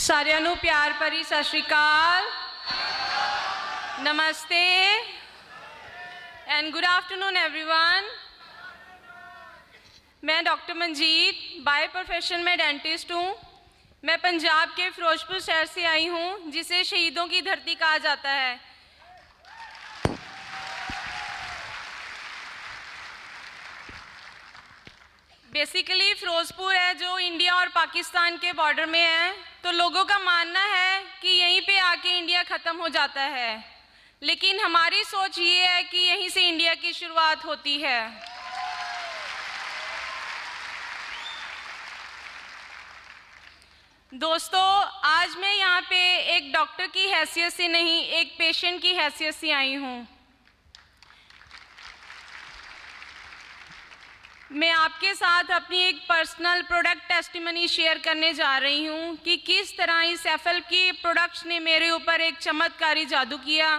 सारिਆਂ ਨੂੰ प्यार भरी सत श्री अकाल, नमस्ते एंड गुड आफ्टरनून एवरीवन। मैं डॉक्टर मंजीत, बाय प्रोफेशन में डेंटिस्ट हूँ। मैं पंजाब के फिरोजपुर शहर से आई हूँ, जिसे शहीदों की धरती कहा जाता है। बेसिकली फिरोजपुर है जो इंडिया और पाकिस्तान के बॉर्डर में है, तो लोगों का मानना है कि यहीं पे आके इंडिया ख़त्म हो जाता है, लेकिन हमारी सोच ये है कि यहीं से इंडिया की शुरुआत होती है। दोस्तों, आज मैं यहाँ पे एक डॉक्टर की हैसियत से नहीं, एक पेशेंट की हैसियत से आई हूँ। मैं आपके साथ अपनी एक पर्सनल प्रोडक्ट टेस्टिमनी शेयर करने जा रही हूँ कि किस तरह इस एफएल के प्रोडक्ट्स ने मेरे ऊपर एक चमत्कारी जादू किया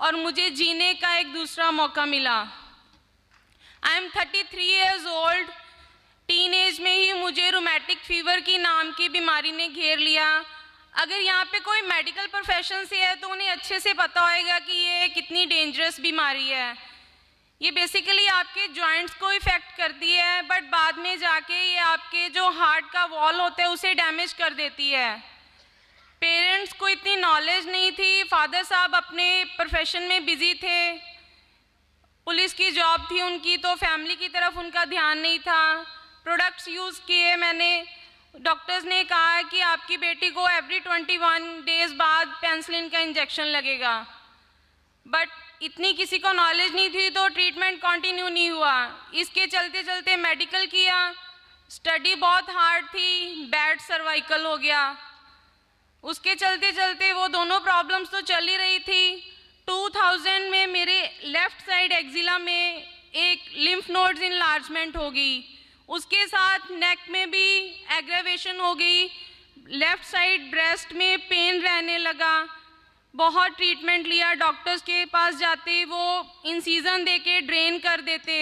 और मुझे जीने का एक दूसरा मौका मिला। I am 33 years old. Teen age में ही मुझे रोमैटिक फीवर की नाम की बीमारी ने घेर लिया। अगर यहाँ पे कोई मेडिकल प्रोफेशन से है तो उन्हें अच्छे से पता होगा कि ये कितनी डेंजरस बीमारी है। ये बेसिकली आपके जॉइंट्स को इफ़ेक्ट करती है, बट बाद में जाके ये आपके जो हार्ट का वॉल होता है उसे डैमेज कर देती है। पेरेंट्स को इतनी नॉलेज नहीं थी, फादर साहब अपने प्रोफेशन में बिजी थे, पुलिस की जॉब थी उनकी, तो फैमिली की तरफ उनका ध्यान नहीं था। प्रोडक्ट्स यूज़ किए मैंने। डॉक्टर्स ने कहा कि आपकी बेटी को एवरी 21 डेज़ बाद पेनिसिलिन का इंजेक्शन लगेगा, बट इतनी किसी को नॉलेज नहीं थी तो ट्रीटमेंट कंटिन्यू नहीं हुआ। इसके चलते चलते मेडिकल किया, स्टडी बहुत हार्ड थी, बैड सर्वाइकल हो गया। उसके चलते चलते वो दोनों प्रॉब्लम्स तो चल ही रही थी। 2000 में मेरे लेफ़्ट साइड एक्जिला में एक लिम्फ नोड्स इनलार्जमेंट हो गई, उसके साथ नेक में भी एग्रेवेशन हो गई, लेफ़्ट साइड ब्रेस्ट में पेन रहने लगा। बहुत ट्रीटमेंट लिया, डॉक्टर्स के पास जाते वो इंसीजन दे के ड्रेन कर देते,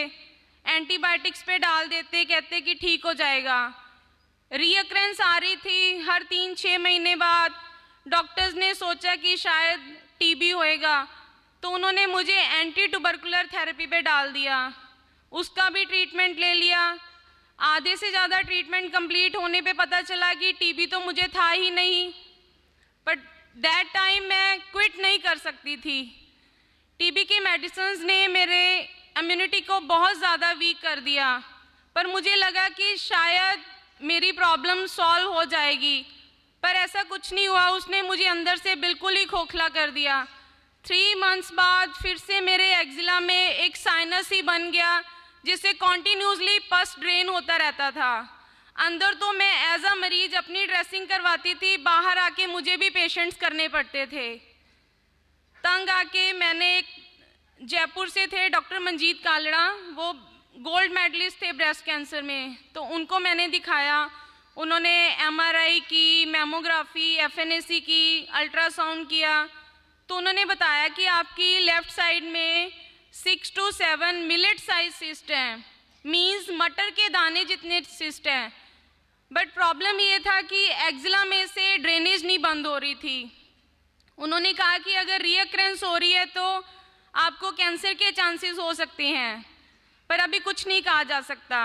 एंटीबायोटिक्स पे डाल देते, कहते कि ठीक हो जाएगा। रीअक्रेंस आ रही थी हर 3-6 महीने बाद। डॉक्टर्स ने सोचा कि शायद टीबी होएगा, तो उन्होंने मुझे एंटी ट्यूबरकुलर थेरेपी पे डाल दिया। उसका भी ट्रीटमेंट ले लिया। आधे से ज़्यादा ट्रीटमेंट कंप्लीट होने पे पता चला कि टीबी तो मुझे था ही नहीं, बट दैट टाइम मैं क्विट नहीं कर सकती थी। टीबी की मेडिसिन्स ने मेरे इम्यूनिटी को बहुत ज़्यादा वीक कर दिया, पर मुझे लगा कि शायद मेरी प्रॉब्लम सॉल्व हो जाएगी, पर ऐसा कुछ नहीं हुआ। उसने मुझे अंदर से बिल्कुल ही खोखला कर दिया। 3 मंथ्स बाद फिर से मेरे एक्जिला में एक साइनस ही बन गया, जिससे कॉन्टीन्यूसली पस ड्रेन होता रहता था। अंदर तो मैं एज अ मरीज अपनी ड्रेसिंग करवाती थी, बाहर आके मुझे भी पेशेंट्स करने पड़ते थे। तंग आके मैंने एक जयपुर से थे डॉक्टर मंजीत कालड़ा, वो गोल्ड मेडलिस्ट थे ब्रेस्ट कैंसर में, तो उनको मैंने दिखाया। उन्होंने MRI की, मैमोग्राफी, FNAC की, अल्ट्रासाउंड किया, तो उन्होंने बताया कि आपकी लेफ़्ट साइड में 6 to 7 मिलेट साइज सिस्ट हैं, मीन्स मटर के दाने जितने सिस्ट हैं। बट प्रॉब्लम ये था कि एक्जिला में से ड्रेनेज नहीं बंद हो रही थी। उन्होंने कहा कि अगर रीअक्रेंस हो रही है तो आपको कैंसर के चांसेस हो सकते हैं, पर अभी कुछ नहीं कहा जा सकता।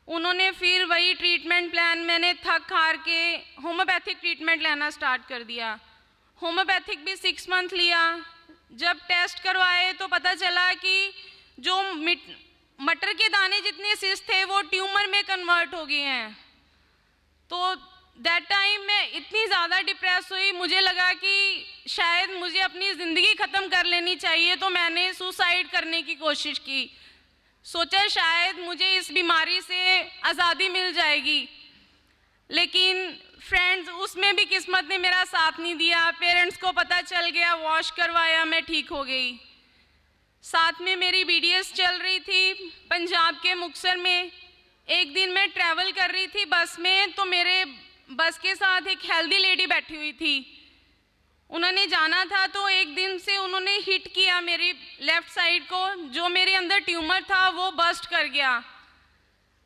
उन्होंने फिर वही ट्रीटमेंट प्लान, मैंने थक हार के होम्योपैथिक ट्रीटमेंट लेना स्टार्ट कर दिया। होम्योपैथिक भी 6 मंथ लिया। जब टेस्ट करवाए तो पता चला कि जो मटर के दाने जितने सिस्ट थे वो ट्यूमर में कन्वर्ट हो गए हैं। तो दैट टाइम मैं इतनी ज़्यादा डिप्रेस हुई, मुझे लगा कि शायद मुझे अपनी ज़िंदगी ख़त्म कर लेनी चाहिए, तो मैंने सुसाइड करने की कोशिश की। सोचा शायद मुझे इस बीमारी से आज़ादी मिल जाएगी, लेकिन फ्रेंड्स उसमें भी किस्मत ने मेरा साथ नहीं दिया। पेरेंट्स को पता चल गया, वॉश करवाया, मैं ठीक हो गई। साथ में मेरी BDS चल रही थी पंजाब के मुक्तसर में। एक दिन मैं ट्रैवल कर रही थी बस में, तो मेरे बस के साथ एक हेल्दी लेडी बैठी हुई थी। उन्होंने जाना था, तो एक दिन से उन्होंने हिट किया मेरी लेफ़्ट साइड को, जो मेरे अंदर ट्यूमर था वो बस्ट कर गया।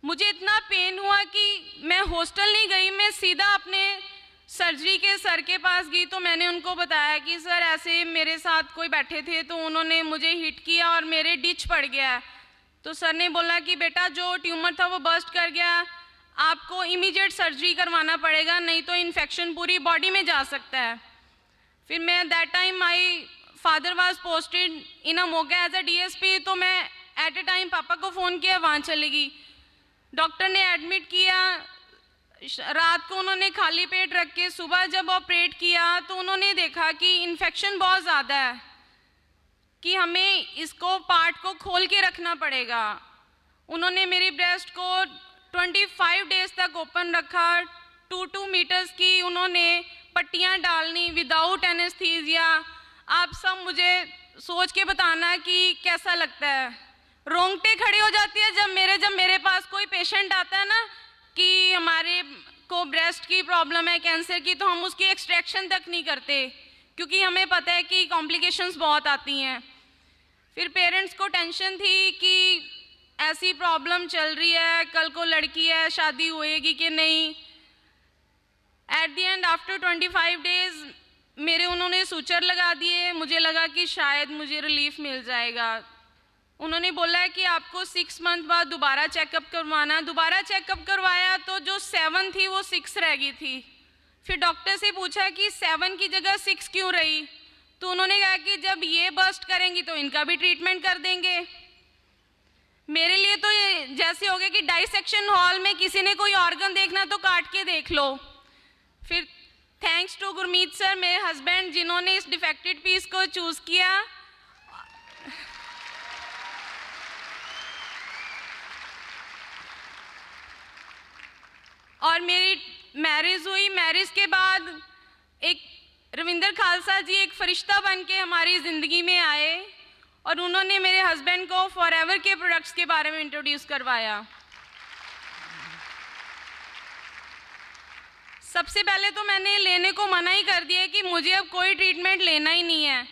मुझे इतना पेन हुआ कि मैं हॉस्टल नहीं गई, मैं सीधा अपने सर्जरी के सर के पास गई तो मैंने उनको बताया कि सर ऐसे मेरे साथ कोई बैठे थे तो उन्होंने मुझे हिट किया और मेरे डिच पड़ गया। तो सर ने बोला कि बेटा जो ट्यूमर था वो बर्स्ट कर गया, आपको इमीडिएट सर्जरी करवाना पड़ेगा, नहीं तो इन्फेक्शन पूरी बॉडी में जा सकता है। फिर मैं that time my father was posted in a Moga as a DSP, तो मैं एट ए टाइम पापा को फ़ोन किया, वहाँ चली गई। डॉक्टर ने एडमिट किया, रात को उन्होंने खाली पेट रख के सुबह जब ऑपरेट किया तो उन्होंने देखा कि इन्फेक्शन बहुत ज़्यादा है, कि हमें इसको पार्ट को खोल के रखना पड़ेगा। उन्होंने मेरी ब्रेस्ट को 25 डेज तक ओपन रखा, 2 मीटर्स की उन्होंने पट्टियाँ डालनी विदाउट एनेस्थीसिया। आप सब मुझे सोच के बताना कि कैसा लगता है, रोंगटे खड़े हो जाती है जब मेरे पास कोई पेशेंट आता है ना कि हमारे को ब्रेस्ट की प्रॉब्लम है, कैंसर की, तो हम उसकी एक्सट्रैक्शन तक नहीं करते क्योंकि हमें पता है कि कॉम्प्लिकेशंस बहुत आती हैं। फिर पेरेंट्स को टेंशन थी कि ऐसी प्रॉब्लम चल रही है, कल को लड़की है, शादी होएगी कि नहीं। At the end after 25 days मेरे उन्होंने सूचर लगा दिए, मुझे लगा कि शायद मुझे रिलीफ मिल जाएगा। उन्होंने बोला है कि आपको 6 मंथ बाद दोबारा चेकअप करवाना। दोबारा चेकअप करवाया तो जो 7 थी वो 6 रह गई थी। फिर डॉक्टर से पूछा कि 7 की जगह 6 क्यों रही, तो उन्होंने कहा कि जब ये बर्स्ट करेंगी तो इनका भी ट्रीटमेंट कर देंगे। मेरे लिए तो ये जैसे हो गया कि डाइसेक्शन हॉल में किसी ने कोई ऑर्गन देखना तो काट के देख लो। फिर थैंक्स टू गुरमीत सर, मेरे हस्बैंड, जिन्होंने इस डिफेक्टेड पीस को चूज़ किया। और मेरी मैरिज हुई। मैरिज के बाद एक रविंदर खालसा जी एक फरिश्ता बन के हमारी ज़िंदगी में आए और उन्होंने मेरे हस्बैंड को फॉरएवर के प्रोडक्ट्स के बारे में इंट्रोड्यूस करवाया। सबसे पहले तो मैंने लेने को मना ही कर दिया कि मुझे अब कोई ट्रीटमेंट लेना ही नहीं है।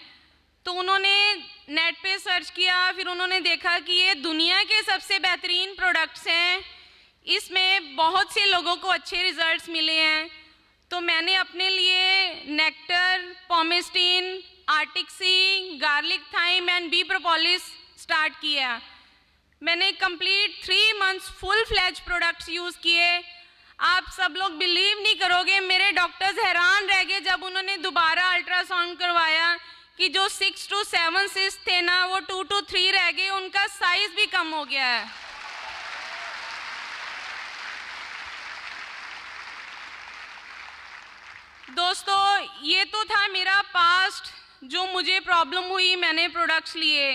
तो उन्होंने नेट पे सर्च किया, फिर उन्होंने देखा कि ये दुनिया के सबसे बेहतरीन प्रोडक्ट्स हैं, इसमें बहुत से लोगों को अच्छे रिजल्ट्स मिले हैं। तो मैंने अपने लिए nectar, Pomesteen, Arctic Sea, garlic thyme and bee propolis start किया। मैंने complete 3 months full fledge products use किए। आप सब लोग बिलीव नहीं करोगे, मेरे डॉक्टर्स हैरान रह गए जब उन्होंने दोबारा अल्ट्रासाउंड करवाया कि जो 6 to 7 सिस्ट थे ना वो 2 to 3 रह गए, उनका साइज भी कम हो गया है। दोस्तों, ये तो था मेरा पास्ट, जो मुझे प्रॉब्लम हुई, मैंने प्रोडक्ट्स लिए।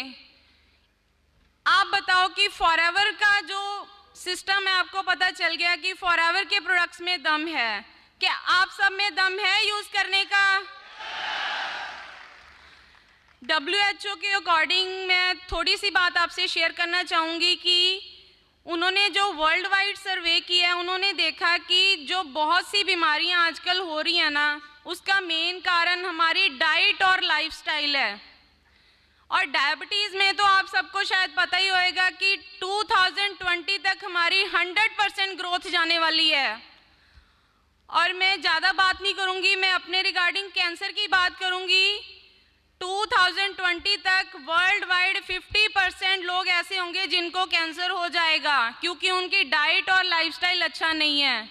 आप बताओ कि फॉरएवर का जो सिस्टम है, आपको पता चल गया कि फॉरएवर के प्रोडक्ट्स में दम है। क्या आप सब में दम है यूज करने का? WHO के अकॉर्डिंग मैं थोड़ी सी बात आपसे शेयर करना चाहूँगी कि उन्होंने जो वर्ल्ड वाइड सर्वे किया है, उन्होंने देखा कि जो बहुत सी बीमारियां आजकल हो रही हैं ना, उसका मेन कारण हमारी डाइट और लाइफस्टाइल है। और डायबिटीज़ में तो आप सबको शायद पता ही होएगा कि 2020 तक हमारी 100% ग्रोथ जाने वाली है। और मैं ज़्यादा बात नहीं करूँगी, मैं अपने रिगार्डिंग कैंसर की बात करूँगी। 2020 तक वर्ल्ड वाइड 50% लोग ऐसे होंगे जिनको कैंसर हो जाएगा, क्योंकि उनकी डाइट और लाइफस्टाइल अच्छा नहीं है।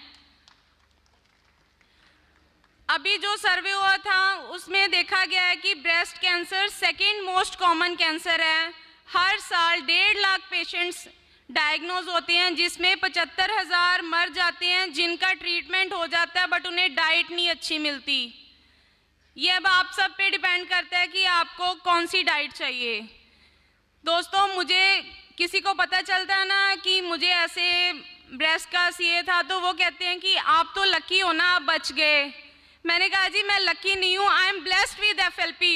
अभी जो सर्वे हुआ था उसमें देखा गया है कि breast cancer second most common cancer है। हर साल 1.5 लाख पेशेंट्स डायग्नोज होते हैं, जिसमें 75,000 मर जाते हैं जिनका ट्रीटमेंट हो जाता है बट उन्हें डाइट नहीं अच्छी मिलती। ये अब आप सब पे डिपेंड करता है कि आपको कौन सी डाइट चाहिए। दोस्तों, मुझे किसी को पता चलता है ना कि मुझे ऐसे ब्रेस्ट का सीए था तो वो कहते हैं कि आप तो लकी हो ना, आप बच गए। मैंने कहा जी मैं लकी नहीं हूँ, I am blessed with FLP।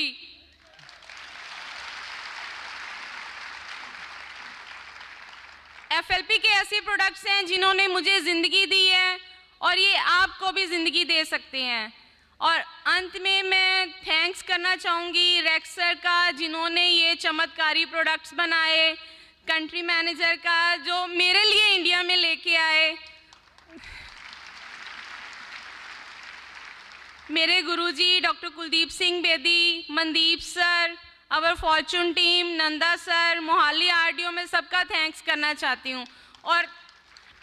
FLP के ऐसे प्रोडक्ट्स हैं जिन्होंने मुझे ज़िंदगी दी है और ये आपको भी ज़िंदगी दे सकते हैं। और अंत में मैं थैंक्स करना चाहूँगी रेक्स सर का, जिन्होंने ये चमत्कारी प्रोडक्ट्स बनाए, कंट्री मैनेजर का जो मेरे लिए इंडिया में लेके आए, मेरे गुरुजी doctor Kuldeep Singh Bedi, Mandeep sir, our fortune team, Nanda sir, Mohali RDO में सबका थैंक्स करना चाहती हूँ। और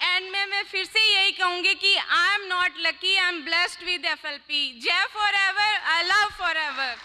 एंड में मैं फिर से यही कहूँगी कि I am not lucky, I am blessed with FLP। जय for ever, I love for ever.